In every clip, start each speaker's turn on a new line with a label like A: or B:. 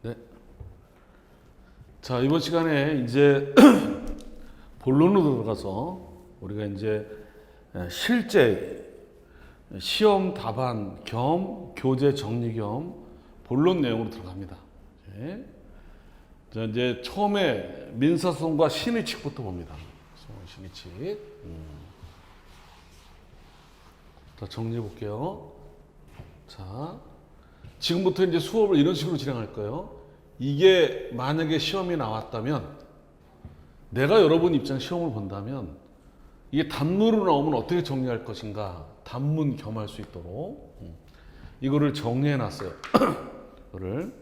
A: 네. 자, 이번 시간에 이제 본론으로 들어가서 우리가 이제 실제 시험 답안 겸 교재 정리 겸 본론 내용으로 들어갑니다. 자, 이제 처음에 민사소송과 신의칙부터 봅니다. 신의칙. 자, 정리해 볼게요. 자, 지금부터 이제 수업을 이런 식으로 진행할 거예요. 이게 만약에 시험이 나왔다면, 내가 여러분 입장 시험을 본다면 이게 단문으로 나오면 어떻게 정리할 것인가, 단문 겸 할 수 있도록 이거를 정리해 놨어요. 이거를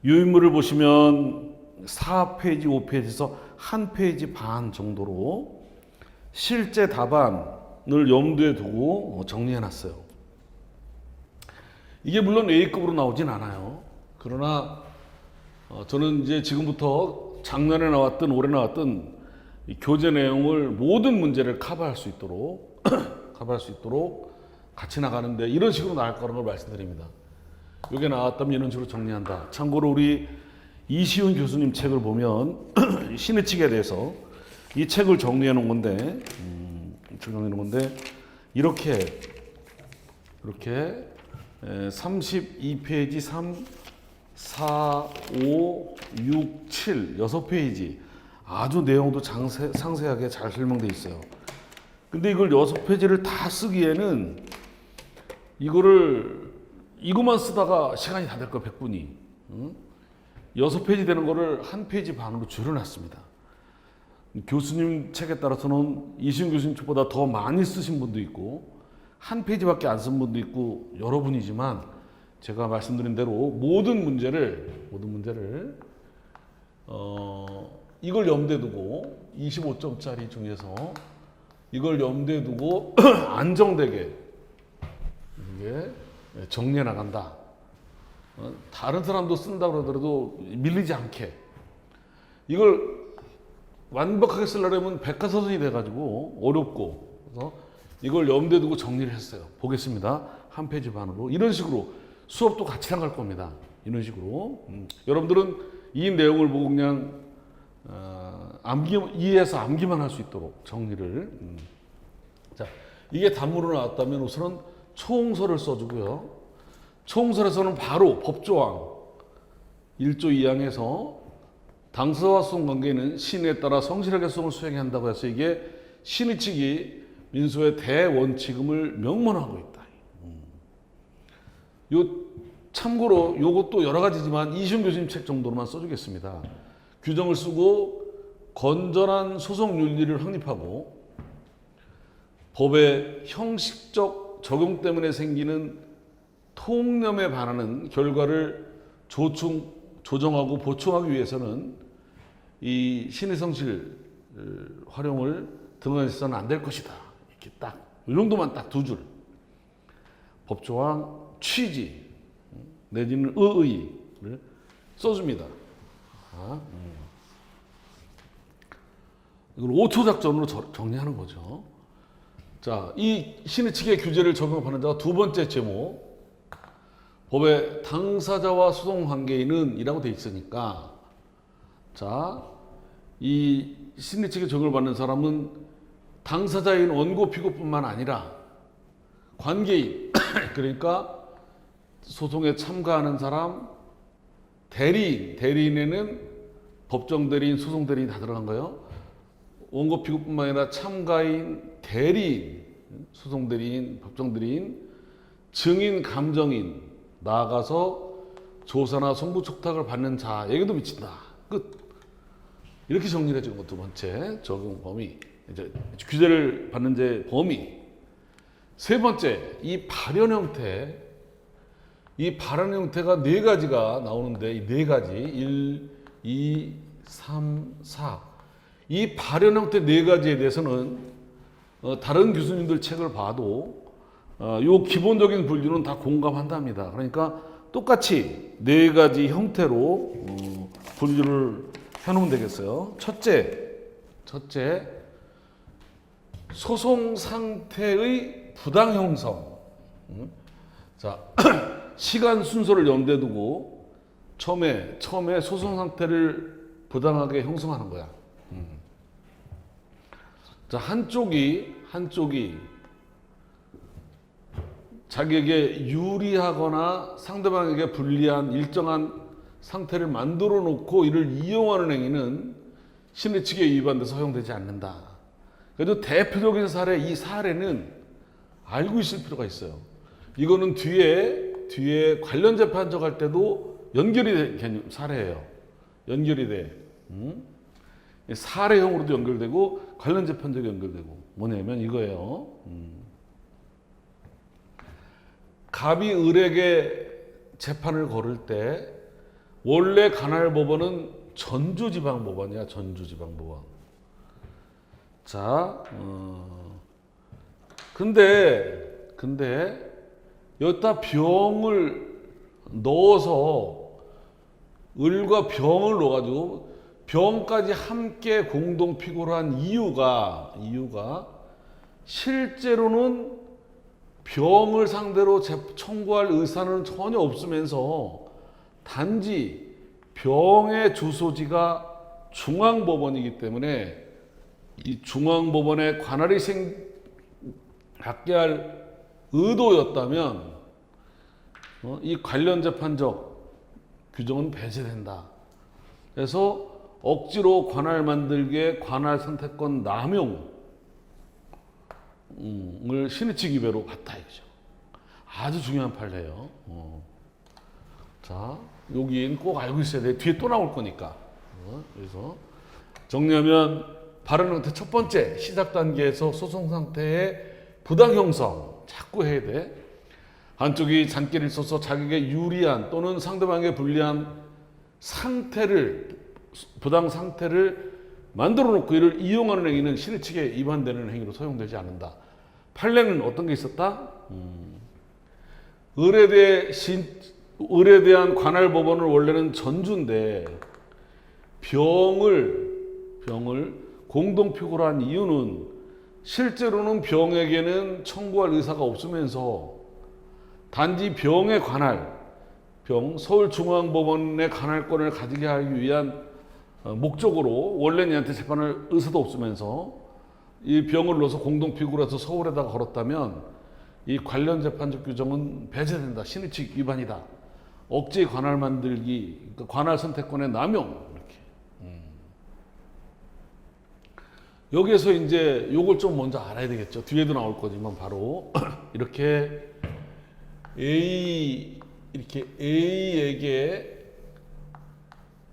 A: 유인물을 보시면 4페이지, 5페이지에서 한 페이지 반 정도로 실제 답안을 염두에 두고 정리해 놨어요. 이게 물론 A급으로 나오진 않아요. 그러나 저는 이제 지금부터 작년에 나왔든 올해 나왔든 이 교재 내용을 모든 문제를 커버할 수 있도록 같이 나가는데 이런 식으로 나갈 거라는 걸 말씀드립니다. 이게 나왔다면 이런 식으로 정리한다. 참고로 우리 이시훈 교수님 책을 보면 신의칙에 대해서 이 책을 정리해 놓은 건데, 이렇게 32페이지 3, 4, 5, 6, 7, 6페이지 아주 내용도 상세하게 잘 설명되어 있어요. 근데 이걸 6페이지를 다 쓰기에는 이거만 쓰다가 시간이 다 될 거예요, 100분이. 6페이지 되는 거를 한 페이지 반으로 줄여놨습니다. 교수님 책에 따라서는 이시훈 교수님 책보다 더 많이 쓰신 분도 있고 한 페이지밖에 안 쓴 분도 있고 여러분이지만, 제가 말씀드린 대로 모든 문제를 이걸 염두에 두고 25점짜리 중에서 이걸 염두에 두고 안정되게 이게 정리해 나간다. 다른 사람도 쓴다 그러더라도 밀리지 않게 이걸 완벽하게 쓰려면 백과사전이 돼가지고 어렵고, 그래서 이걸 염두에 두고 정리를 했어요. 보겠습니다. 한 페이지 반으로 이런 식으로 수업도 같이 나갈 겁니다. 이런 식으로 여러분들은 이 내용을 보고 그냥 이해해서 암기만 할 수 있도록 정리를. 자, 이게 단문으로 나왔다면 우선은 총서를 써주고요. 총서에서는 바로 법조항 1조 2항에서 당사자와 소송 관계는 신에 따라 성실하게 소송을 수행해야 한다고 해서 이게 신의칙이 민소의 대원칙임을 명문하고 있다. 참고로 요것도 여러 가지지만 이시훈 교수님 책 정도로만 써주겠습니다. 규정을 쓰고 건전한 소송 윤리를 확립하고 법의 형식적 적용 때문에 생기는 통념에 반하는 결과를 조정하고 보충하기 위해서는 이 신의 성실 활용을 등한해서는 안 될 것이다. 이렇게 딱 이 정도만 딱 두 줄. 법조항 취지 내지는 의의를 써줍니다. 이걸 5초 작전으로 정리하는 거죠. 자, 이 신의칙의 규제를 적용하는 자가 두 번째 제목, 법의 당사자와 소송 관계인은 이라고 되어 있으니까, 자, 이 신의칙의 적용을 받는 사람은 당사자인 원고 피고뿐만 아니라 관계인, 그러니까 소송에 참가하는 사람, 대리인에는 법정 대리인, 소송 대리인 다 들어간 거예요. 원고 피고뿐만 아니라 참가인, 대리인, 소송 대리인, 법정 대리인, 증인, 감정인, 나아가서 조사나 송부 촉탁을 받는 자에게도 미친다. 끝. 이렇게 정리를 해주는 것 두 번째 적용 범위, 이제 규제를 받는 제 범위. 세 번째, 이 발현 형태가 네 가지가 나오는데, 이 네 가지 1, 2, 3, 4. 이 발현 형태 네 가지에 대해서는 다른 교수님들 책을 봐도 요 기본적인 분류는 다 공감한답니다. 그러니까 똑같이 네 가지 형태로 분류를 해놓으면 되겠어요. 첫째, 소송 상태의 부당 형성. 자, 시간 순서를 염두에 두고 처음에 소송 상태를 부당하게 형성하는 거야. 자, 한쪽이 자기에게 유리하거나 상대방에게 불리한 일정한 상태를 만들어 놓고 이를 이용하는 행위는 신의칙에 위반돼서 허용되지 않는다. 그래도 대표적인 사례, 이 사례는 알고 있을 필요가 있어요. 이거는 뒤에 관련 재판적 할 때도 연결이 된 개념, 사례예요. 연결이 돼. 사례형으로도 연결되고 관련 재판적이 연결되고 뭐냐면 이거예요. 갑이 을에게 재판을 걸을 때 원래 관할 법원은 전주지방법원이야. 전주지방법원. 자, 근데 여기다 병을 넣어서 을과 병을 넣어가지고 병까지 함께 공동 피고를 한 이유가 실제로는 병을 상대로 청구할 의사는 전혀 없으면서 단지 병의 주소지가 중앙법원이기 때문에 이 중앙법원에 관할이 갖게 할 의도였다면 이 관련 재판적 규정은 배제된다. 그래서 억지로 관할 만들기에 관할 선택권 남용을 신의칙 위배로 봤다 이거죠. 아주 중요한 판례예요. 자, 여기는 꼭 알고 있어야 돼. 뒤에 또 나올 거니까. 그래서 정리하면 발언 형태 첫 번째 시작 단계에서 소송 상태의 부당 형성 자꾸 해야 돼. 한쪽이 잔꾀를 써서 자기에게 유리한 또는 상대방에게 불리한 부당 상태를 만들어 놓고 이를 이용하는 행위는 신의칙에 위반되는 행위로 소용되지 않는다. 판례는 어떤 게 있었다? 을에 대한 관할 법원은 원래는 전주인데 병을 공동 피고로 한 이유는 실제로는 병에게는 청구할 의사가 없으면서 단지 병에 관할 서울중앙법원의 관할권을 가지게 하기 위한 목적으로 원래는 얘한테 재판할 의사도 없으면서 이 병을 넣어서 공동 피고로 해서 서울에다가 걸었다면 이 관련 재판적 규정은 배제된다. 신의칙 위반이다. 억지 관할 만들기, 그러니까 관할 선택권의 남용 이렇게. 여기에서 이제 요걸 좀 먼저 알아야 되겠죠. 뒤에도 나올 거지만 바로 이렇게 A에게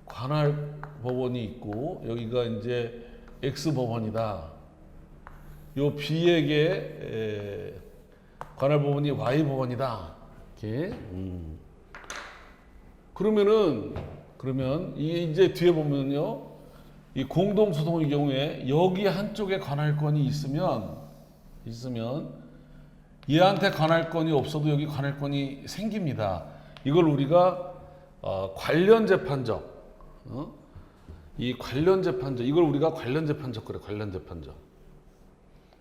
A: 관할 법원이 있고 여기가 이제 X 법원이다. 요 B에게 관할 법원이 Y 법원이다. 이렇게. 그러면 이제 뒤에 보면요. 이 공동소송의 경우에 여기 한쪽에 관할권이 있으면 얘한테 관할권이 없어도 여기 관할권이 생깁니다. 이걸 우리가 관련 재판적, 이걸 우리가 관련 재판적 그래. 관련 재판적.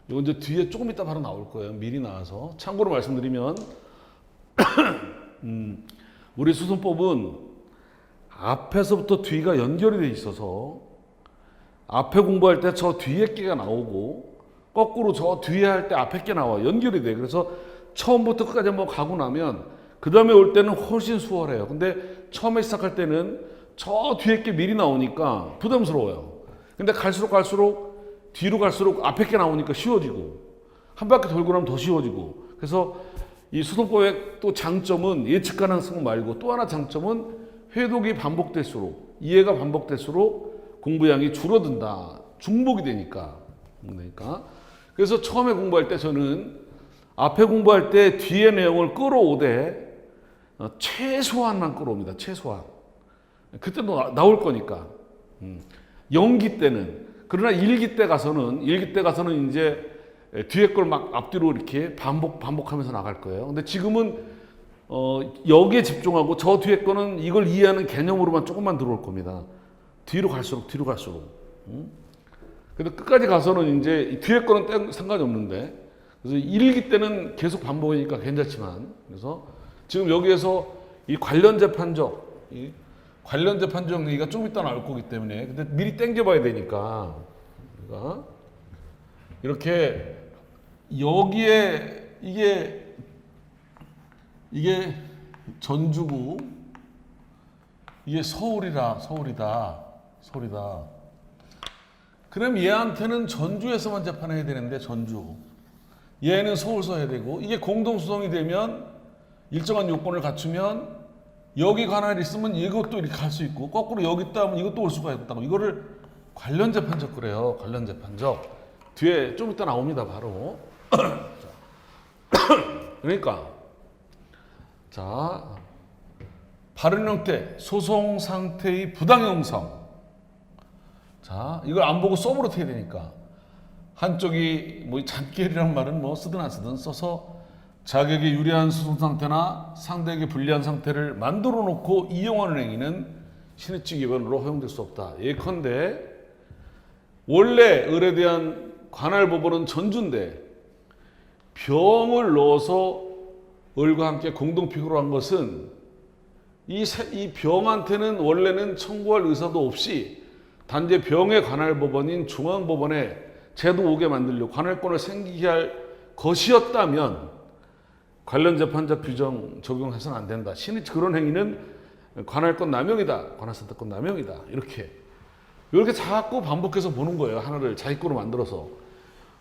A: 이건 이제 뒤에 조금 이따 바로 나올 거예요. 미리 나와서 참고로 말씀드리면 우리 소송법은 앞에서부터 뒤가 연결이 돼 있어서 앞에 공부할 때 저 뒤에 게가 나오고 거꾸로 저 뒤에 할 때 앞에 게 나와 연결이 돼. 그래서 처음부터 끝까지 한번 가고 나면 그 다음에 올 때는 훨씬 수월해요. 근데 처음에 시작할 때는 저 뒤에 게 미리 나오니까 부담스러워요. 근데 갈수록 뒤로 갈수록 앞에 게 나오니까 쉬워지고 한 바퀴 돌고 나면 더 쉬워지고. 그래서 이 소송법의 또 장점은 예측 가능성 말고 또 하나 장점은 회독이 반복될수록 이해가 반복될수록 공부량이 줄어든다. 중복이 되니까. 그래서 처음에 공부할 때 저는 앞에 공부할 때 뒤에 내용을 끌어오되 최소한만 끌어옵니다. 최소한. 그때도 나올 거니까. 연기 때는. 그러나 일기 때 가서는 이제 뒤에 걸 막 앞뒤로 이렇게 반복하면서 나갈 거예요. 근데 지금은 여기에 집중하고 저 뒤에 거는 이걸 이해하는 개념으로만 조금만 들어올 겁니다. 뒤로 갈수록. 근데 끝까지 가서는 이제 뒤에 거는 상관이 없는데, 그래서 일기 때는 계속 반복이니까 괜찮지만, 그래서 지금 여기에서 이 관련 재판적, 관련 재판적 얘기가 좀 이따 나올 거기 때문에 근데 미리 땡겨봐야 되니까 우리가 이렇게 여기에 이게 전주고 이게 서울이다. 그럼 얘한테는 전주에서만 재판해야 되는데 전주. 얘는 서울서 해야 되고 이게 공동소송이 되면 일정한 요건을 갖추면 여기 관할이 있으면 이것도 이렇게 갈 수 있고 거꾸로 여기 있다 하면 이것도 올 수가 있다고. 이거를 관련 재판적 그래요. 관련 재판적. 뒤에 좀 이따 나옵니다. 바로. 그러니까 자 발언 형태, 소송 상태의 부당 형성. 자, 이걸 안 보고 써버릇해야 되니까 한쪽이 뭐 잔꾀이라는 말은 뭐 쓰든 안 쓰든 써서 자격에 유리한 소송 상태나 상대에게 불리한 상태를 만들어 놓고 이용하는 행위는 신의칙 위반으로 허용될 수 없다. 예컨대 원래 을에 대한 관할 법원은 전주인데 병을 넣어서 을과 함께 공동 피고로 한 것은 이 병한테는 원래는 청구할 의사도 없이 단지 병에 관할 법원인 중앙법원에 제도 오게 만들려고 관할권을 생기게 할 것이었다면 관련 재판적 규정 적용해서는 안 된다. 신의 그런 행위는 관할권 남용이다. 관할선택권 남용이다. 이렇게 자꾸 반복해서 보는 거예요. 하나를 자기 거로 만들어서.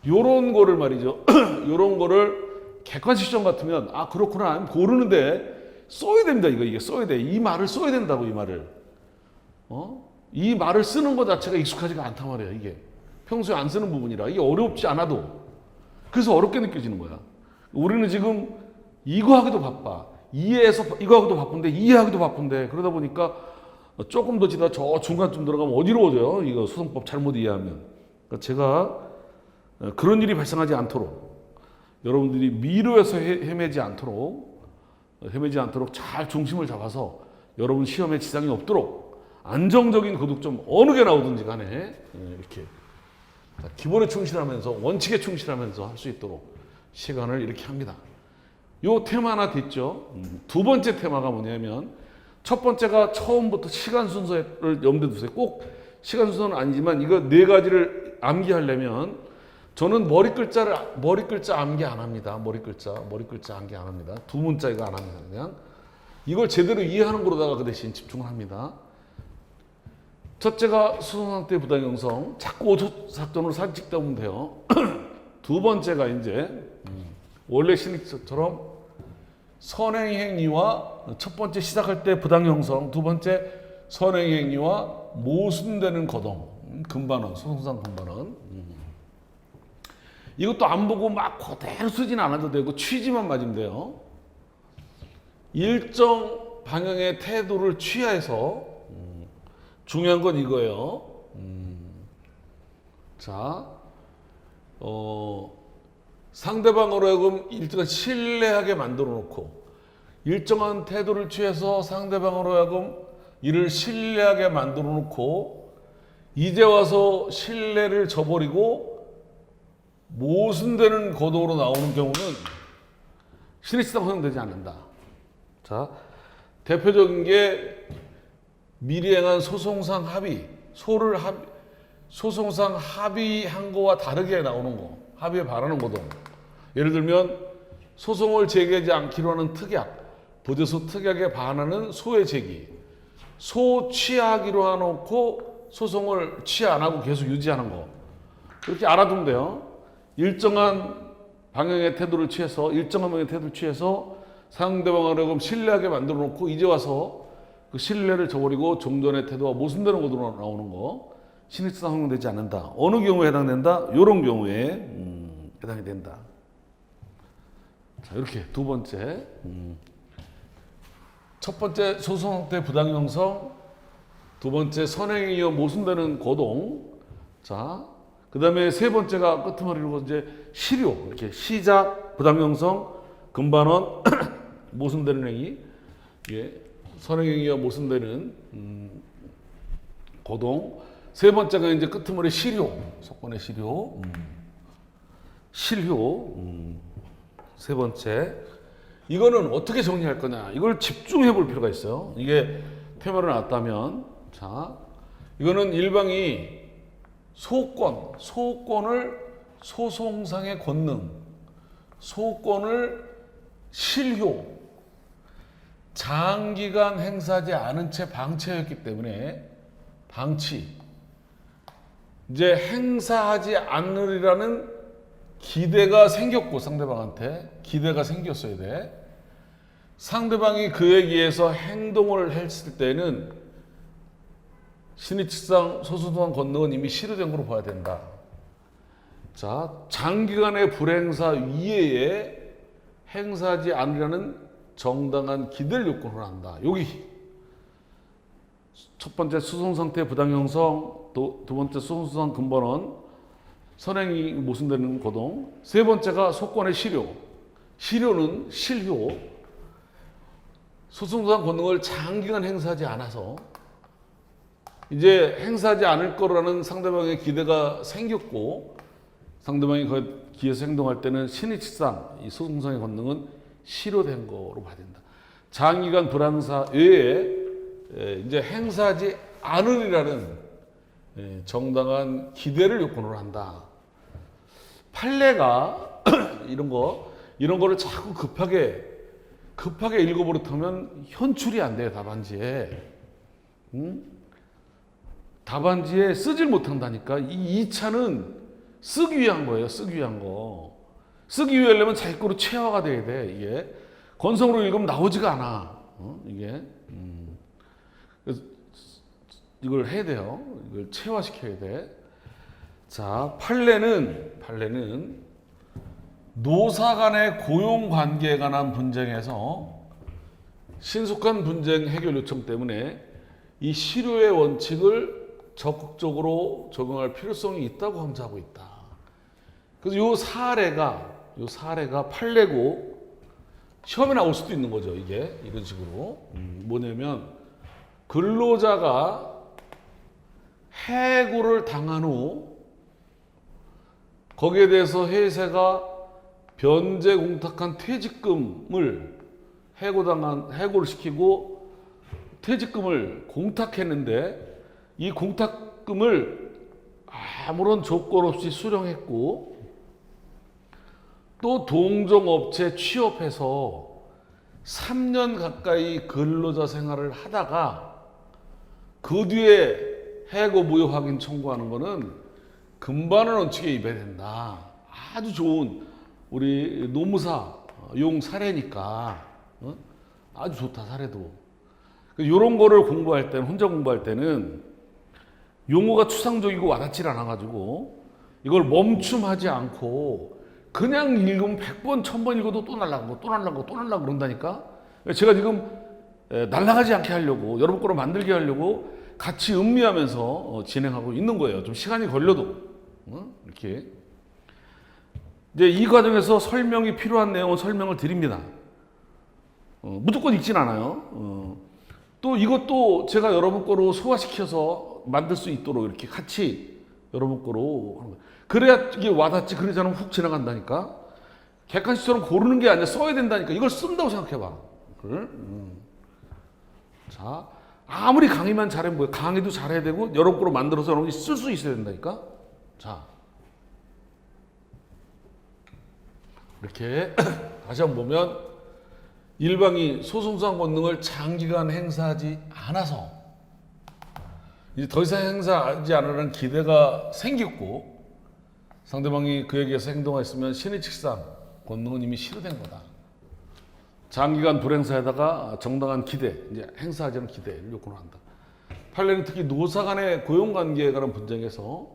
A: 요런 거를 말이죠. 요런 거를 객관식 시점 같으면 아 그렇구나 고르는데 써야 됩니다. 이게 써야 돼. 이 말을 써야 된다고 이 말을. 이 말을 쓰는 것 자체가 익숙하지가 않단 말이에요. 이게 평소에 안 쓰는 부분이라 이게 어렵지 않아도 그래서 어렵게 느껴지는 거야. 우리는 지금 이거 하기도 바빠. 이해해서 이거 하기도 바쁜데 이해하기도 바쁜데 그러다 보니까 조금 더 지다 저 중간쯤 들어가면 어지러워져요. 이거 소송법 잘못 이해하면. 그러니까 제가 그런 일이 발생하지 않도록 여러분들이 미루에서 헤매지 않도록 잘 중심을 잡아서 여러분 시험에 지장이 없도록 안정적인 거득점 어느 게 나오든지 간에 이렇게 기본에 충실하면서 원칙에 충실하면서 할 수 있도록 시간을 이렇게 합니다. 요 테마 하나 됐죠. 두 번째 테마가 뭐냐면 첫 번째가 처음부터 시간 순서를 염두에 두세요. 꼭 시간 순서는 아니지만 이거 네 가지를 암기하려면 저는 머리 글자 암기 안 합니다. 머리 글자 암기 안 합니다. 두 문자 이거 안 합니다. 그냥 이걸 제대로 이해하는 거로다가 그 대신 집중을 합니다. 첫째가 소송상태 부당 형성, 자꾸 오초사건으로 사진 찍다 보면 돼요. 두 번째가 이제 원래 신익처럼 선행 행위와 첫 번째 시작할 때 부당 형성, 두 번째 선행 행위와 모순되는 거동, 금반원, 소송상 금반원. 이것도 안 보고 막 그대로 쓰진 않아도 되고 취지만 맞으면 돼요. 일정 방향의 태도를 취해서 중요한 건 이거예요. 자, 상대방으로 하여금 일정한 신뢰하게 만들어 놓고 일정한 태도를 취해서 상대방으로 하여금 이를 신뢰하게 만들어 놓고 이제 와서 신뢰를 저버리고 모순되는 거동으로 나오는 경우는 신의치상 허용되지 않는다. 자, 대표적인 게 미리 행한 소송상 합의, 소송상 합의한 거와 다르게 나오는 거, 합의에 반하는 거동. 예를 들면 소송을 제기하지 않기로 하는 특약, 보조소 특약에 반하는 소의 제기, 소 취하기로 해놓고 소송을 취하 안 하고 계속 유지하는 거. 이렇게 알아두면 돼요. 일정한 방향의 태도를 취해서 상대방을 신뢰하게 만들어 놓고 이제 와서 그 신뢰를 저버리고 종전의 태도와 모순되는 것으로 나오는 거 신의치상 허용되지 않는다. 어느 경우에 해당된다? 이런 경우에 해당이 된다. 자, 이렇게 두 번째 첫 번째 소송 때 부당 형성, 두 번째 선행에 이어 모순되는 거동. 자, 그 다음에 세 번째가 끄트머리로 이제 실효, 이렇게 시작, 부당 형성, 금반원, 모순되는 행위, 예, 선행행위와 모순되는 거동. 세 번째가 이제 끄트머리 실효, 속건의 실효, 실효. 세 번째, 이거는 어떻게 정리할 거냐? 이걸 집중해 볼 필요가 있어요. 이게 퇴마를 놨다면, 자, 이거는 일방이 소권을 소송상의 권능, 소권을 실효, 장기간 행사하지 않은 채 방치하였기 때문에 방치, 이제 행사하지 않으리라는 기대가 생겼고, 상대방한테 기대가 생겼어야 돼. 상대방이 그에 의해서 행동을 했을 때는 신의칙상 소송상 권능은 이미 실효된 걸로 봐야 된다. 자, 장기간의 불행사 이외에 행사하지 않으려는 정당한 기대를 요건으로 한다. 여기 첫 번째 수송 상태 부당 형성, 두 번째 소송상 근본은 선행이 모순되는 고동, 세 번째가 소권의 실효, 실효는 실효, 소송상 권능을 장기간 행사하지 않아서 이제 행사하지 않을 거라는 상대방의 기대가 생겼고, 상대방이 그 기에서 행동할 때는 신의칙상 이 소송상의 권능은 실효된 거로 봐야 된다. 장기간 불행사 외에 이제 행사하지 않으리라는 정당한 기대를 요건으로 한다. 판례가 이런 거를 자꾸 급하게 읽어버릇하면 현출이 안 돼요, 답안지에. 답안지에 쓰질 못한다니까. 이 2차는 쓰기 위한 거예요, 쓰기 위한 거. 쓰기 위하려면 자기 거로 체화가 돼야 돼, 이게. 건성으로 읽으면 나오지가 않아, 이게. 그래서 이걸 해야 돼요. 이걸 체화시켜야 돼. 자, 판례는 노사 간의 고용 관계에 관한 분쟁에서 신속한 분쟁 해결 요청 때문에 이 실효의 원칙을 적극적으로 적용할 필요성이 있다고 함자하고 있다. 그래서 요 사례가 판례고 시험에 나올 수도 있는 거죠. 이게 이런 식으로 뭐냐면 근로자가 해고를 당한 후 거기에 대해서 회사가 변제 공탁한 퇴직금을 해고를 시키고 퇴직금을 공탁했는데 이 공탁금을 아무런 조건 없이 수령했고 또 동종업체 취업해서 3년 가까이 근로자 생활을 하다가 그 뒤에 해고 무효 확인 청구하는 거는 금반원 원칙에 위배된다. 아주 좋은 우리 노무사 용 사례니까 아주 좋다, 사례도. 이런 거를 공부할 때는, 혼자 공부할 때는 용어가 추상적이고 와닿지 않아가지고 이걸 멈춤하지 않고 그냥 읽으면 100번, 1000번 읽어도 또 날라가고 그런다니까. 제가 지금 날아가지 않게 하려고, 여러분 거로 만들게 하려고 같이 음미하면서 진행하고 있는 거예요. 좀 시간이 걸려도. 이렇게. 이제 이 과정에서 설명이 필요한 내용은 설명을 드립니다. 무조건 읽진 않아요. 또 이것도 제가 여러분 거로 소화시켜서 만들 수 있도록 이렇게 같이 여러분 거로 하는 거예요. 그래야 이게 와닿지, 그러지 않으면 훅 지나간다니까. 객관식처럼 고르는 게 아니라 써야 된다니까. 이걸 쓴다고 생각해봐. 자, 아무리 강의만 잘하면 뭐야. 강의도 잘해야 되고 여러분 거로 만들어서 여러분이 쓸 수 있어야 된다니까. 자, 이렇게 다시 한번 보면 일방이 소송상 권능을 장기간 행사하지 않아서 이제 더 이상 행사하지 않으라는 기대가 생겼고 상대방이 그에게서 행동했으면 신의칙상 권능은 이미 실효된 거다. 장기간 불행사에다가 정당한 기대, 이제 행사하지 않은 기대를 요건을 한다. 판례는 특히 노사 간의 고용관계에 관한 분쟁에서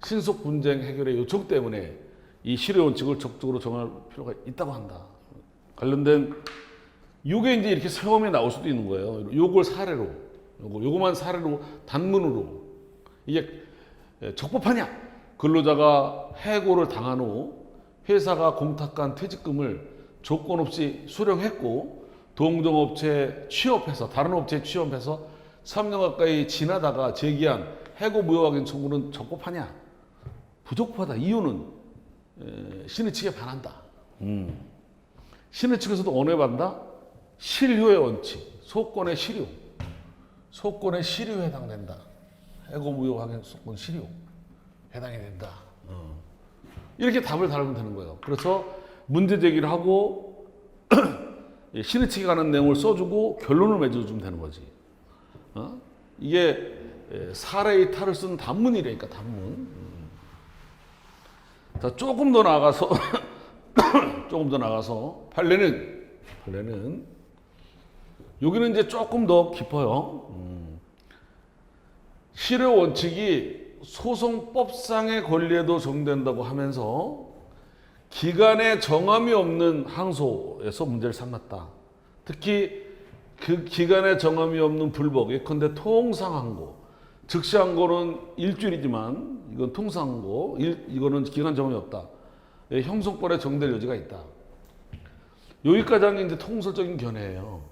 A: 신속 분쟁 해결의 요청 때문에 이 실효 원칙을 적극적으로 정할 필요가 있다고 한다. 관련된 요게 이제 이렇게 시험에 나올 수도 있는 거예요. 요걸 사례로, 요거만 사례로 단문으로 이게 적법하냐? 근로자가 해고를 당한 후 회사가 공탁한 퇴직금을 조건 없이 수령했고 동종업체에 취업해서 다른 업체에 취업해서 3년 가까이 지나다가 제기한 해고 무효 확인 청구는 적법하냐? 부적법하다. 이유는 신의 측에 반한다. 신의 측에서도 언어에 반다. 실효의 원칙, 소권의 실효. 소권의 실효에 해당된다. 해고 무효 확인 소권 실효 해당이 된다. 이렇게 답을 달면 되는 거예요. 그래서 문제 제기를 하고 신의칙에 관한 내용을 써주고 결론을 맺어주면 되는 거지. 이게 사례의 탈을 쓴 단문이라니까 단문. 자, 조금 더 나가서 판례는 여기는 이제 조금 더 깊어요. 실효 원칙이 소송법상의 권리에도 적용된다고 하면서 기간에 정함이 없는 항소에서 문제를 삼았다. 특히 그 기간에 정함이 없는 불복, 예컨대 통상항고, 즉시항고는 일주일이지만 이건 통상항고, 이거는 기간 정함이 없다. 형성권에 적용될 여지가 있다. 여기까지 하는 게 이제 통설적인 견해예요.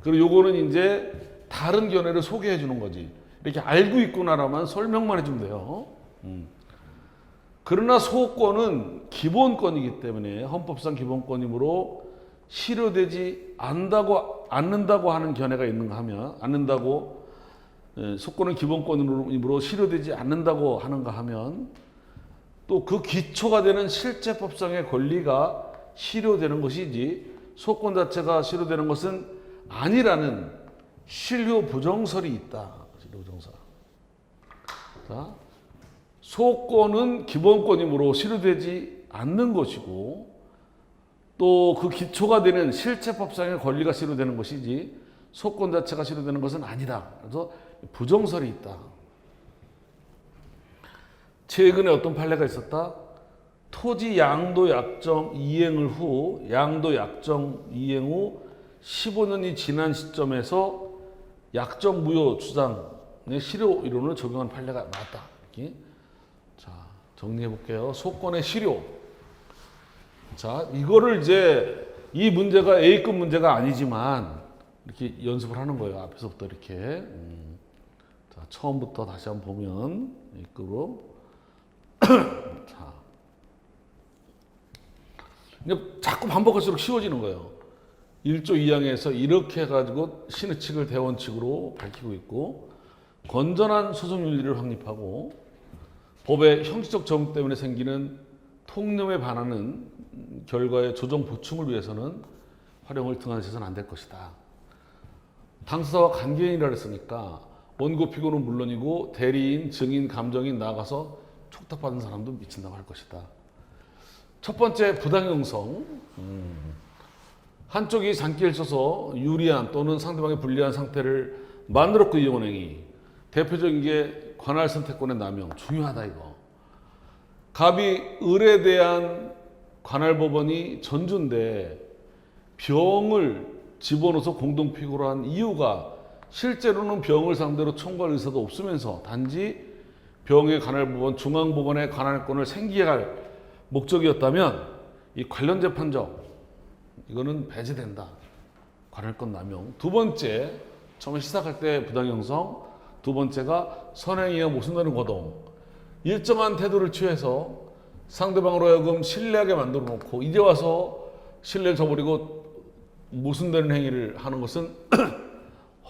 A: 그리고 요거는 이제 다른 견해를 소개해 주는 거지. 이렇게 알고 있구나라만 설명만 해주면 돼요. 그러나 소권은 기본권이기 때문에 헌법상 기본권이므로 실효되지 않는다고 하는 견해가 있는가 하면 않는다고 소권은 기본권이므로 실효되지 않는다고 하는가 하면 또 그 기초가 되는 실제법상의 권리가 실효되는 것이지 소권 자체가 실효되는 것은 아니라는 실효 부정설이 있다. 실효 부정설. 자, 소권은 기본권이므로 실효되지 않는 것이고 또 그 기초가 되는 실체법상의 권리가 실효되는 것이지 소권 자체가 실효되는 것은 아니다. 그래서 부정설이 있다. 최근에 어떤 판례가 있었다? 토지 양도 약정 이행 후 15년이 지난 시점에서 약정 무효 주장의 실효 이론을 적용한 판례가 나왔다. 이렇게. 자, 정리해 볼게요. 소권의 실효. 자, 이거를 이제 이 문제가 A급 문제가 아니지만 이렇게 연습을 하는 거예요. 앞에서부터 이렇게. 자, 처음부터 다시 한번 보면 A급으로. 자, 이제 자꾸 반복할수록 쉬워지는 거예요. 1조 2항에서 이렇게 해가지고 신의칙을 대원칙으로 밝히고 있고 건전한 소송 윤리를 확립하고 법의 형식적 적용 때문에 생기는 통념에 반하는 결과의 조정 보충을 위해서는 활용을 등한시해서는 안 될 것이다. 당사자와 관계인이라 했으니까 원고 피고는 물론이고 대리인, 증인, 감정인 나가서 촉탁받은 사람도 미친다고 할 것이다. 첫 번째 부당형성. 한쪽이 장기를 쳐서 유리한 또는 상대방이 불리한 상태를 만들었고 이용한 행위. 대표적인 게 관할 선택권의 남용. 중요하다 이거. 갑이 을에 대한 관할법원이 전주인데 병을 집어넣어서 공동피고로 한 이유가 실제로는 병을 상대로 청구할 의사도 없으면서 단지 병의 관할법원, 중앙법원의 관할권을 생기할 목적이었다면 이 관련 재판적 이거는 배제된다. 관할권 남용. 두 번째, 처음에 시작할 때 부당형성. 두 번째가 선행이와 모순되는 거동. 일정한 태도를 취해서 상대방으로 하여금 신뢰하게 만들어 놓고 이제 와서 신뢰를 저버리고 모순되는 행위를 하는 것은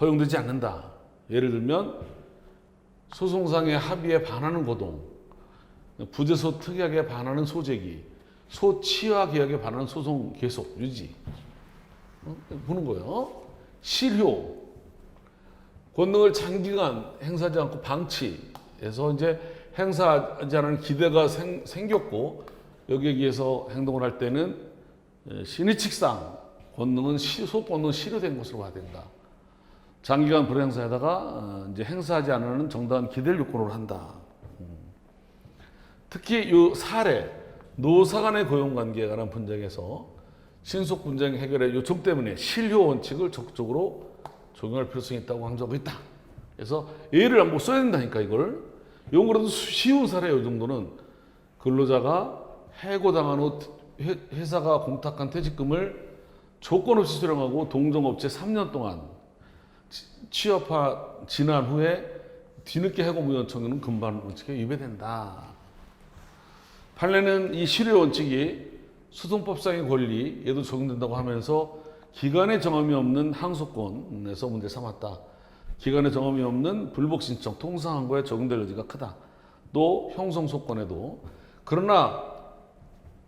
A: 허용되지 않는다. 예를 들면 소송상의 합의에 반하는 거동, 부재소 특약에 반하는 소제기, 소치화 계약에 반하는 소송 계속 유지. 보는 거예요. 실효. 권능을 장기간 행사하지 않고 방치해서 이제 행사하지 않은 기대가 생겼고 여기에 의해서 행동을 할 때는 신의칙상 권능은 소권은 실효된 것으로 봐야 된다. 장기간 불행사에다가 이제 행사하지 않는 정당한 기대를 요건으로 한다. 특히 이 사례 노사 간의 고용 관계에 관한 분쟁에서 신속 분쟁 해결의 요청 때문에 실효 원칙을 적극적으로 적용할 필요성이 있다고 강조하고 있다. 그래서 예를 한번 써야 된다니까 이걸. 이런 거라도 쉬운 사례예요. 이 정도는 근로자가 해고당한 후 회사가 공탁한 퇴직금을 조건 없이 수령하고 동종업체 3년 동안 취업하 지난 후에 뒤늦게 해고 무효 요청은 금반 원칙에 위배된다. 판례는 이 실효 원칙이 소송법상의 권리에도 적용된다고 하면서 기간의 정함이 없는 항소권에서 문제 삼았다. 기간의 정함이 없는 불복 신청, 통상항고에 적용될 여지가 크다. 또 형성 소권에도. 그러나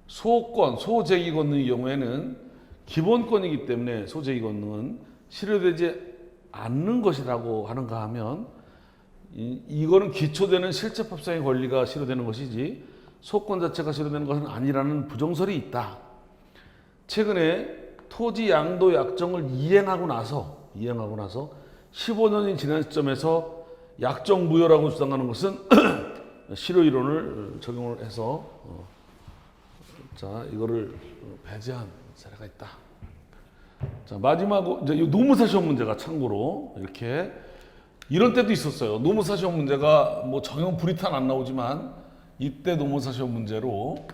A: 소권, 소제기 권능의 경우에는 기본권이기 때문에 소제기 권능은 실효되지 않는 것이라고 하는가 하면 이거는 기초되는 실제법상의 권리가 실효되는 것이지 소권 자체가 실효되는 것은 아니라는 부정설이 있다. 최근에 토지 양도 약정을 이행하고 나서 15년이 지난 시점에서 약정 무효라고 주장하는 것은 실효 이론을 적용을 해서 자 이거를 배제한 사례가 있다. 자 마지막으로 이제 이 노무사 시험 문제가 참고로 이렇게 이런 때도 있었어요. 노무사 시험 문제가 뭐 정형 불이탄 안 나오지만 이때 노무사 시험 문제로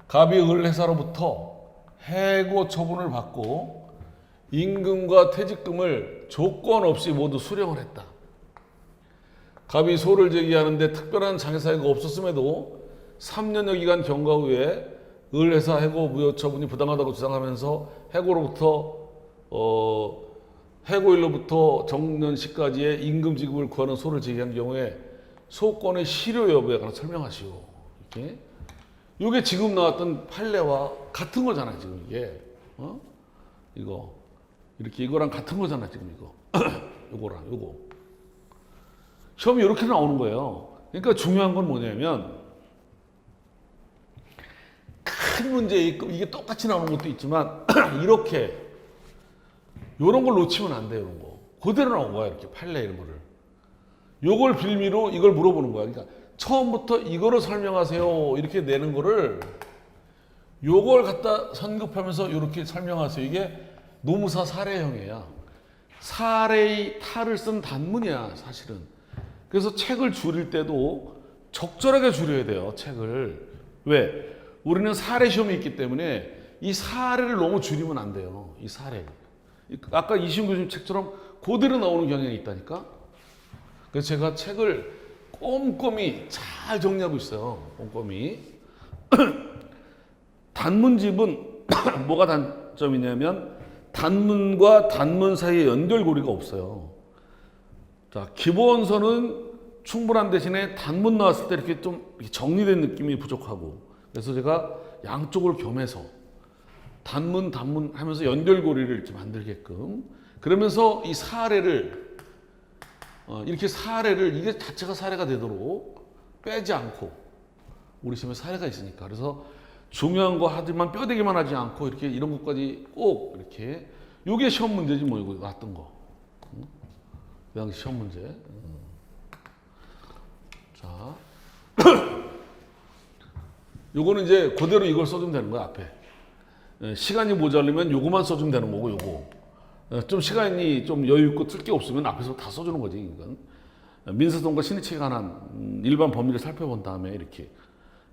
A: 갑이 을회사로부터 해고 처분을 받고 임금과 퇴직금을 조건 없이 모두 수령을 했다. 갑이 소를 제기하는데 특별한 장애사유가 없었음에도 3년여 기간 경과 후에 을회사 해고 무효 처분이 부당하다고 주장하면서 해고일로부터 정년시까지의 임금 지급을 구하는 소를 제기한 경우에 소권의 실효 여부에 관해 설명하시오. 이게 지금 나왔던 판례와 같은 거잖아 지금 이게 이거 이렇게 이거랑 같은 거잖아 지금 이거 요거랑 요거 시험이 이렇게 나오는 거예요. 그러니까 중요한 건 뭐냐면 큰 문제 이게 똑같이 나오는 것도 있지만 이렇게 요런 걸 놓치면 안 돼요. 이런 거 그대로 나온 거야. 이렇게 판례 이런 거를 요걸 빌미로 이걸 물어보는 거야. 그러니까 처음부터 이거를 설명하세요 이렇게 내는 거를 요걸 갖다 선급하면서 이렇게 설명하세요. 이게 노무사 사례형이야. 사례의 타를 쓴 단문이야 사실은. 그래서 책을 줄일 때도 적절하게 줄여야 돼요. 책을. 왜? 우리는 사례 시험이 있기 때문에 이 사례를 너무 줄이면 안 돼요. 이 사례. 아까 이시훈 교수님 책처럼 그대로 나오는 경향이 있다니까. 그래서 제가 책을 꼼꼼히 잘 정리하고 있어요. 꼼꼼히. 단문집은 뭐가 단점이냐면 단문과 단문 사이에 연결고리가 없어요. 자, 기본서는 충분한 대신에 단문 나왔을 때 이렇게 좀 정리된 느낌이 부족하고 그래서 제가 양쪽을 겸해서 단문 하면서 연결고리를 이렇게 만들게끔 그러면서 이 사례를 이렇게 사례를 이게 자체가 사례가 되도록 빼지 않고 우리 시험에 사례가 있으니까 그래서 중요한 거 하지만 뼈대기만 하지 않고 이렇게 이런 것까지 꼭 이렇게 요게 시험 문제지 뭐 이거 나왔던 거 그 당시 시험 문제 자 요거는 이제 그대로 이걸 써주면 되는 거야 앞에 시간이 모자르면 요거만 써주면 되는 거고 요거 좀 시간이 좀 여유 있고 틀 게 없으면 앞에서 다 써주는 거지 이건 민사소송과 신의체에 관한 일반 법리를 살펴본 다음에 이렇게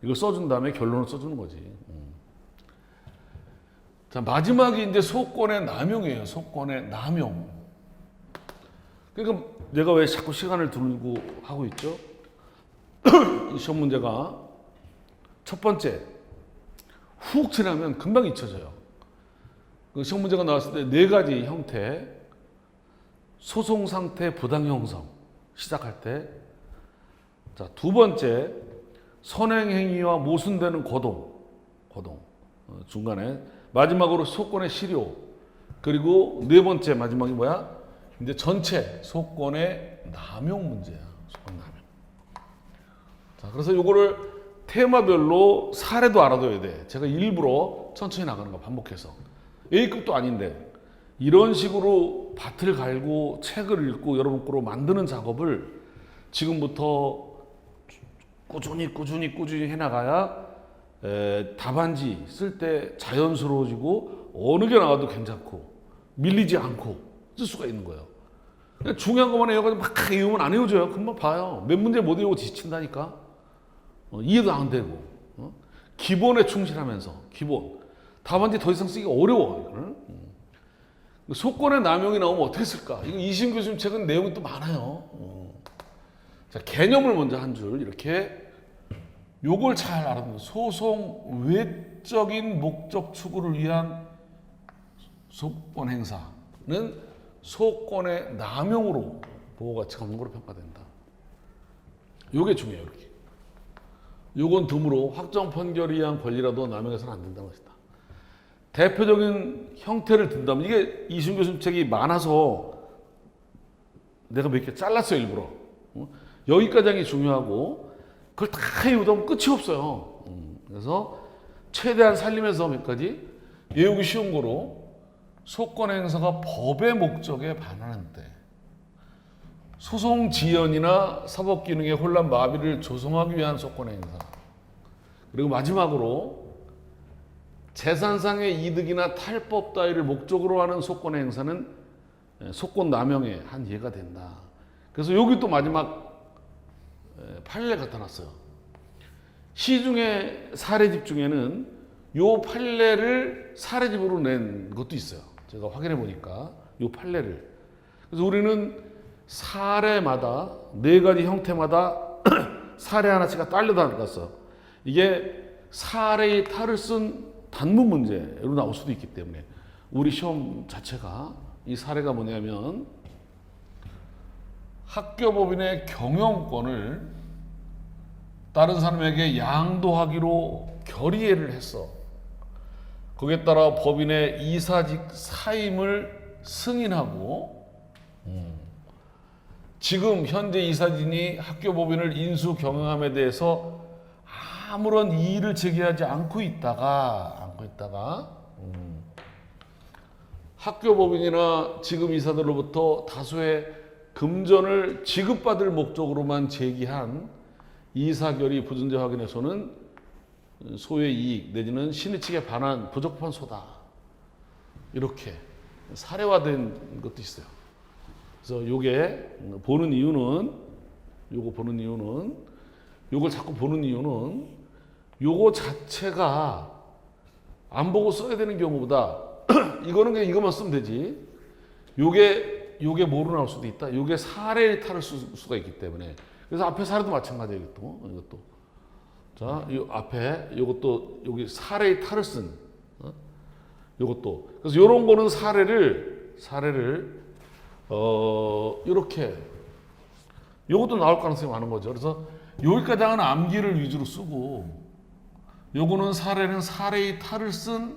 A: 이걸 써준 다음에 결론을 써주는 거지. 자 마지막이 이제 소권의 남용이에요. 소권의 남용. 그러니까 내가 왜 자꾸 시간을 두고 하고 있죠? 이 시험 문제가 첫 번째 훅 지나면 금방 잊혀져요. 그 시험 문제가 나왔을 때 네 가지 형태 소송 상태 부당 형성 시작할 때 자, 두 번째 선행 행위와 모순되는 거동 중간에 마지막으로 소권의 실효 그리고 네 번째 마지막이 뭐야? 이제 전체 소권의 남용 문제야. 소권 남용. 자, 그래서 요거를 테마별로 사례도 알아둬야 돼. 제가 일부러 천천히 나가는 거 반복해서. A급도 아닌데 이런 식으로 밭을 갈고 책을 읽고 여러분 거로 만드는 작업을 지금부터 꾸준히 해나가야 답안지 쓸 때 자연스러워지고 어느 게 나와도 괜찮고 밀리지 않고 쓸 수가 있는 거예요. 중요한 것만 외워가지고 막 외우면 안 외워져요. 금방 봐요. 몇 문제 못 외우고 지친다니까. 이해도 안 되고. 기본에 충실하면서 기본. 답안지 더 이상 쓰기가 어려워. 이거는. 소권의 남용이 나오면 어떻게 쓸까? 이거 이시훈 교수님 책은 내용이 또 많아요. 자, 개념을 먼저 한 줄 이렇게 요걸 잘 알아두면 소송 외적인 목적 추구를 위한 소권 행사는 소권의 남용으로 보호 가치가 없는 걸로 평가된다. 요게 중요해요. 이렇게. 요건 드물어 확정 판결에 의한 권리라도 남용해서는 안 된다는 것이다. 대표적인 형태를 든다면 이게 이순 교수님 책이 많아서 내가 몇 개 잘랐어요. 일부러. 여기까지 하는 게 중요하고 그걸 다 외우다 끝이 없어요. 그래서 최대한 살리면서 몇 가지 외우기 쉬운 거로 소권 행사가 법의 목적에 반하는 때 소송 지연이나 사법 기능의 혼란 마비를 조성하기 위한 소권 행사. 그리고 마지막으로 재산상의 이득이나 탈법 따위를 목적으로 하는 소권 행사는 소권 남용의 한 예가 된다. 그래서 여기 또 마지막 판례 갖다 놨어요. 시중의 사례집 중에는 요 판례를 사례집으로 낸 것도 있어요. 제가 확인해 보니까 요 판례를. 그래서 우리는 사례마다 네 가지 형태마다 사례 하나씩가 딸려 나갔어. 이게 사례의 탈을 쓴 단문 문제로 나올 수도 있기 때문에 우리 시험 자체가 이 사례가 뭐냐면 학교법인의 경영권을 다른 사람에게 양도하기로 결의를 했어. 거기에 따라 법인의 이사직 사임을 승인하고 지금 현재 이사진이 학교법인을 인수 경영함에 대해서 아무런 이의를 제기하지 않고 있다가 학교법인이나 지금 이사들로부터 다수의 금전을 지급받을 목적으로만 제기한 이사결의 부존재 확인에서는 소의 이익 내지는 신의 측에 반한 부적법한 소다. 이렇게 사례화된 것도 있어요. 그래서 요게 보는 이유는 요걸 자꾸 보는 이유는 요거 자체가 안 보고 써야 되는 경우보다 이거는 그냥 이것만 쓰면 되지. 요게 뭐로 나올 수도 있다. 요게 사례의 탈을 쓸 수가 있기 때문에. 그래서 앞에 사례도 마찬가지예요. 이것도. 자, 이 앞에 요것도 여기 사례의 탈을 쓴 요것도. 그래서 요런 거는 사례를 이렇게 요것도 나올 가능성이 많은 거죠. 그래서 여기까지 하는 암기를 위주로 쓰고 요거는 사례는 사례의 탈을 쓴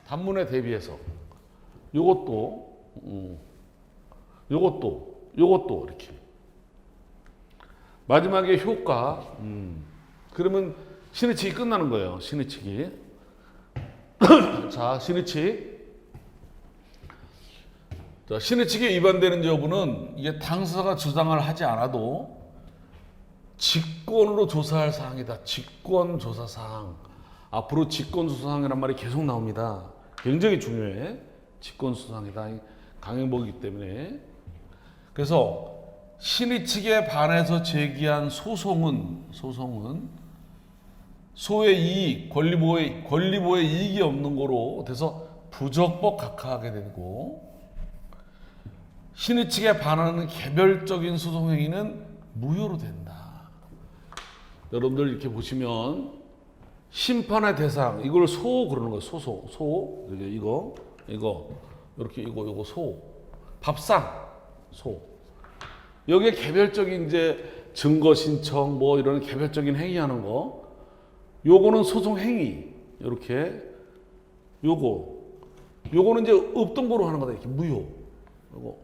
A: 단문에 대비해서 요것도 이렇게 마지막에 효과 그러면 신의칙이 끝나는 거예요. 신의칙이 자 신의칙 자, 신의칙에 위반되는 여부는 이게 당사자가 주장을 하지 않아도 직권으로 조사할 사항이다. 직권조사 사항. 앞으로 직권조사 사항이란 말이 계속 나옵니다. 굉장히 중요해. 직권조사 사항이다. 강행보이기 때문에. 그래서 신의칙에 반해서 제기한 소송은 소의 이익, 권리보호의 이익이 없는 거로 돼서 부적법 각하하게 되고 신의칙에 반하는 개별적인 소송행위는 무효로 된다. 여러분들 이렇게 보시면 심판의 대상 이걸 소 그러는 거예요. 소 이거 이렇게 이거 소 밥상 소 여기에 개별적인 이제 증거 신청 뭐 이런 개별적인 행위하는 거 요거는 소송 행위 이렇게 요거는 이제 없던 거로 하는 거다. 이렇게 무효 요거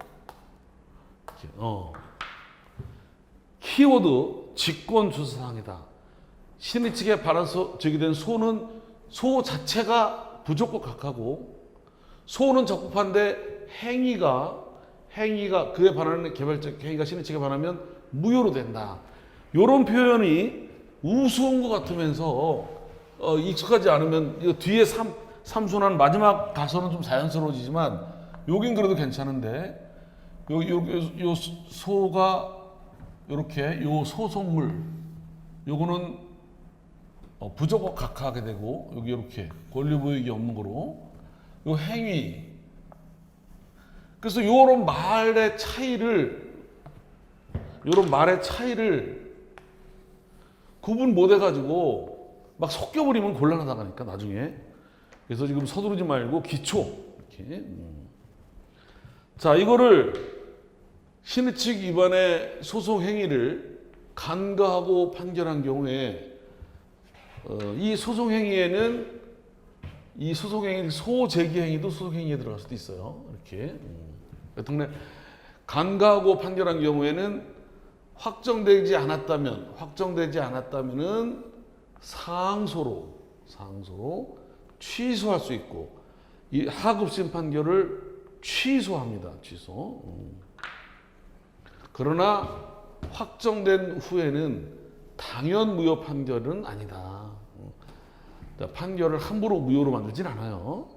A: 키워드 직권조사사항이다. 신의칙에 반해서 제기된 소는 소 자체가 부적법 각하고 소는 적법한데 행위가 그에 반하는 개별적 행위가 신의칙에 반하면 무효로 된다. 이런 표현이 우스운 것 같으면서 익숙하지 않으면 이거 뒤에 삼순환 마지막 가서는 좀 자연스러워지지만 여긴 그래도 괜찮은데 요 소가 이렇게 요 소송물 요거는 부적법 각하하게 되고 여기 이렇게 권리보이기 없는 거로 요 행위 그래서 요런 말의 차이를 구분 못 해가지고 막 섞여버리면 곤란하다니까 나중에. 그래서 지금 서두르지 말고 기초 이렇게 자, 이거를 신의칙 위반의 소송 행위를 간과하고 판결한 경우에 이 소송 행위에는 이 소송 행위 소제기 행위도 소송 행위에 들어갈 수도 있어요. 이렇게 때문에 간과하고 판결한 경우에는 확정되지 않았다면은 상소로 취소할 수 있고 이 하급심 판결을 취소합니다. 취소. 그러나 확정된 후에는 당연 무효 판결은 아니다. 판결을 함부로 무효로 만들진 않아요.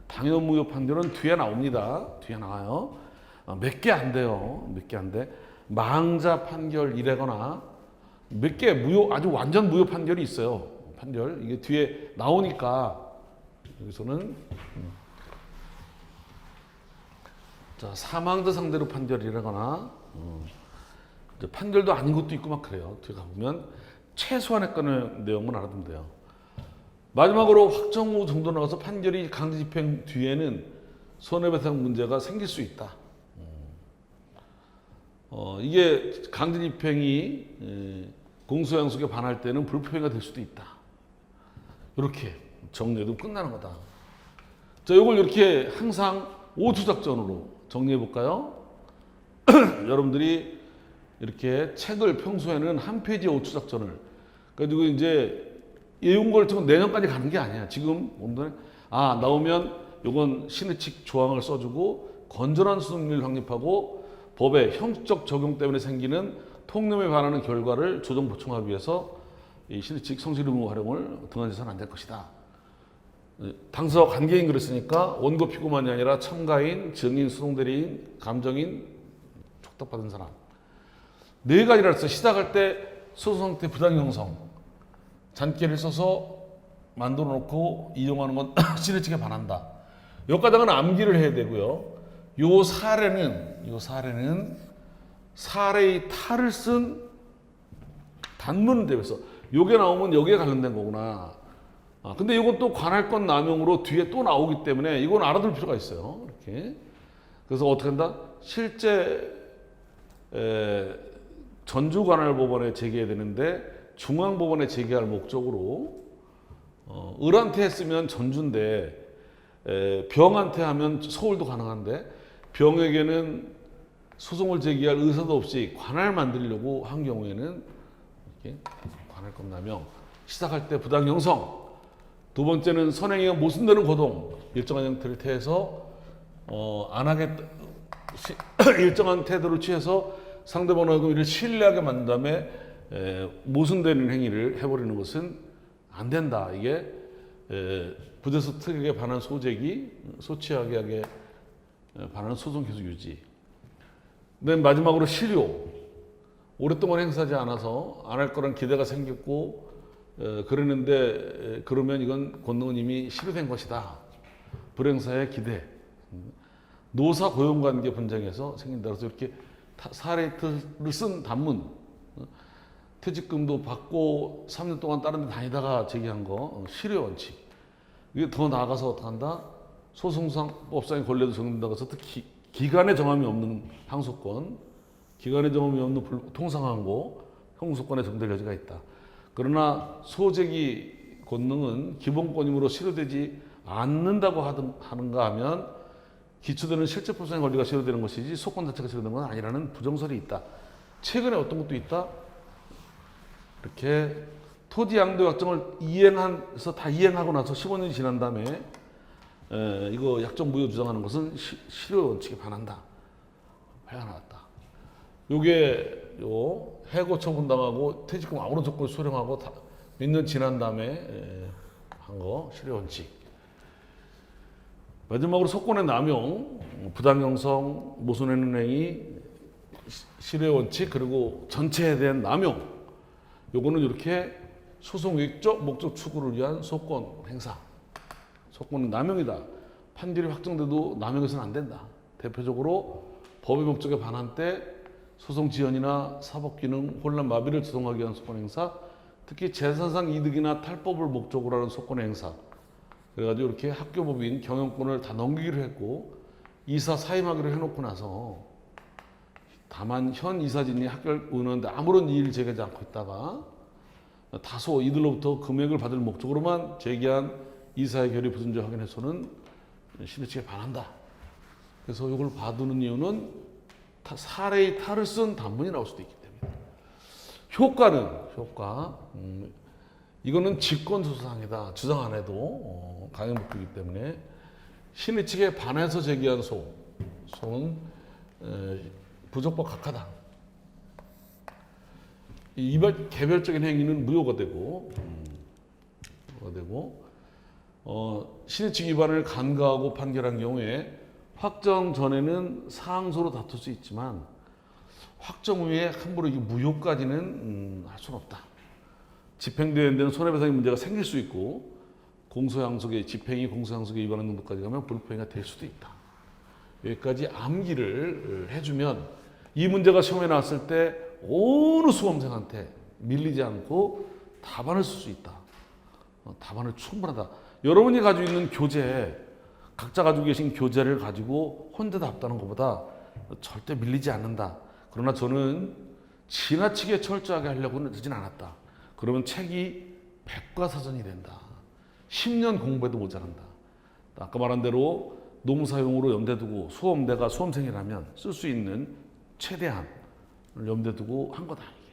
A: 당연 무효 판결은 뒤에 나옵니다. 뒤에 나와요. 몇 개 안 돼요. 몇 개 안 돼. 망자 판결이라거나 몇 개 무효, 아주 완전 무효 판결이 있어요. 판결. 이게 뒤에 나오니까 여기서는 자, 사망자 상대로 판결이라거나 판결도 아닌 것도 있고 막 그래요. 뒤에 가보면 최소한의 건의 내용만 알아두면 돼요. 마지막으로 확정 후 정도 나가서 판결이 강제 집행 뒤에는 손해배상 문제가 생길 수 있다. 이게 강제 집행이 공소양속에 반할 때는 불법행위가 될 수도 있다. 이렇게 정리해도 끝나는 거다. 자, 이걸 이렇게 항상 오투작전으로 정리해 볼까요? 여러분들이 이렇게 책을 평소에는 한 페이지에 오투작전을 가지고 이제 예용걸 지금 내년까지 가는 게 아니야. 지금 오늘 나오면 요건 신의칙 조항을 써주고 건전한 수능률 확립하고 법의 형식적 적용 때문에 생기는 통념에 반하는 결과를 조정 보충하기 위해서 이 신의칙 성실 의무 활용을 등한해서는 안 될 것이다. 당사와 관계인 그랬으니까 원고 피고만이 아니라 참가인, 증인, 수동대리인, 감정인, 촉탁받은 사람. 네 가지를 했어. 시작할 때 소송 상태 부당 형성. 잔꾀를 써서 만들어 놓고 이용하는 건 신의칙에 반한다. 여기까지는 암기를 해야 되고요. 요 사례는 사례의 탈을 쓴 단문 대비해서 요게 나오면 여기에 관련된 거구나. 근데 이건 또 관할권 남용으로 뒤에 또 나오기 때문에 이건 알아둘 필요가 있어요. 이렇게. 그래서 어떻게 한다? 실제 전주관할법원에 제기해야 되는데 중앙법원에 제기할 목적으로 을한테 했으면 전주인데 병한테 하면 서울도 가능한데 병에게는 소송을 제기할 의사도 없이 관할 만들려고 한 경우에는 이렇게 관할권 남용 시작할 때 부당 형성 두 번째는 선행위가 모순되는 고동 일정한 형태를 태해서 안 하겠다 일정한 태도를 취해서 상대방의 이를 신뢰하게 만든 다음에 모순되는 행위를 해버리는 것은 안 된다. 이게 부대서 특약에 반한 소재기, 소취하게 반하는 소송 계속 유지. 맨 마지막으로 실효. 오랫동안 행사하지 않아서 안 할 거란 기대가 생겼고 그랬는데 그러면 이건 권능은 이미 실효된 것이다. 불행사의 기대. 노사 고용관계 분쟁에서 생긴다. 그래서 이렇게 사례를 쓴 단문 퇴직금도 받고 3년 동안 다른 데 다니다가 제기한 거 실효 원칙. 이게 더 나아가서 어떻게 한다? 소송법상의 권리도 적용된다고 해서 특히 기간의 정함이 없는 항소권, 기간의 정함이 없는 통상항고, 형소권에 적용될 여지가 있다. 그러나 소재기 권능은 기본권이므로 실효되지 않는다고 하는가 하면 기초되는 실제법상의 권리가 실효되는 것이지 소권 자체가 실효되는 건 아니라는 부정설이 있다. 최근에 어떤 것도 있다? 이렇게 토지 양도 약정을 이행해서 다 이행하고 나서 15년이 지난 다음에 이거 약정 무효 주장하는 것은 실효 원칙에 반한다. 화가 나왔다. 요게 해고 처분당하고 퇴직금 아무런 조건 수령하고 몇 년 지난 다음에 한 거 실효 원칙. 마지막으로 소권의 남용, 부당 형성, 모순하는 행위, 실효 원칙 그리고 전체에 대한 남용. 요거는 이렇게 소송 이익적 목적 추구를 위한 소권 행사. 소권은 남용이다. 판결이 확정돼도 남용해서는 안 된다. 대표적으로 법의 목적에 반한 때 소송 지연이나 사법기능 혼란 마비를 조성하기 위한 소권 행사, 특히 재산상 이득이나 탈법을 목적으로 하는 소권 행사. 그래가지고 이렇게 학교법인 경영권을 다 넘기기로 했고 이사 사임하기로 해놓고 나서 다만 현 이사진이 합격을 의논하는데 아무런 이의를 제기하지 않고 있다가 다소 이들로부터 금액을 받을 목적으로만 제기한 이사의 결의 불순종 확인해서는 신의 측에 반한다. 그래서 이걸 봐두는 이유는 사례의 탈을 쓴 단문이 나올 수도 있기 때문에. 효과. 이거는 직권소사상이다. 주장 안 해도 강행목적이기 때문에 신의 측에 반해서 제기한 소는 부적법 각하다. 개별적인 행위는 무효가 되고, 신의 측 위반을 간과하고 판결한 경우에 확정 전에는 상소로 다툴 수 있지만 확정 후에 함부로 이게 무효까지는 할 수는 없다. 집행되는 데는 손해배상의 문제가 생길 수 있고 집행이 공소양속에 위반한 정도까지 가면 불포행위가 될 수도 있다. 여기까지 암기를 해주면 이 문제가 시험에 나왔을 때 어느 수험생한테 밀리지 않고 답안을 쓸 수 있다. 답안을 충분하다. 여러분이 가지고 있는 교재, 각자 가지고 계신 교재를 가지고 혼자 답하는 것보다 절대 밀리지 않는다. 그러나 저는 지나치게 철저하게 하려고는 하진 않았다. 그러면 책이 백과사전이 된다. 10년 공부해도 모자란다. 아까 말한 대로 농사용으로 염두에 두고 내가 수험생이라면 쓸 수 있는 최대한을 염두에 두고 한 거다. 이게.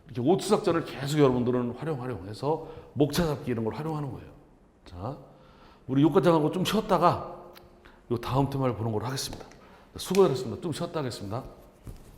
A: 이렇게 오투작전을 계속 여러분들은 활용해서 목차 잡기 이런 걸 활용하는 거예요. 자, 우리 요과장하고 좀 쉬었다가 요 다음 테마를 보는 걸로 하겠습니다. 수고하셨습니다. 좀 쉬었다 하겠습니다.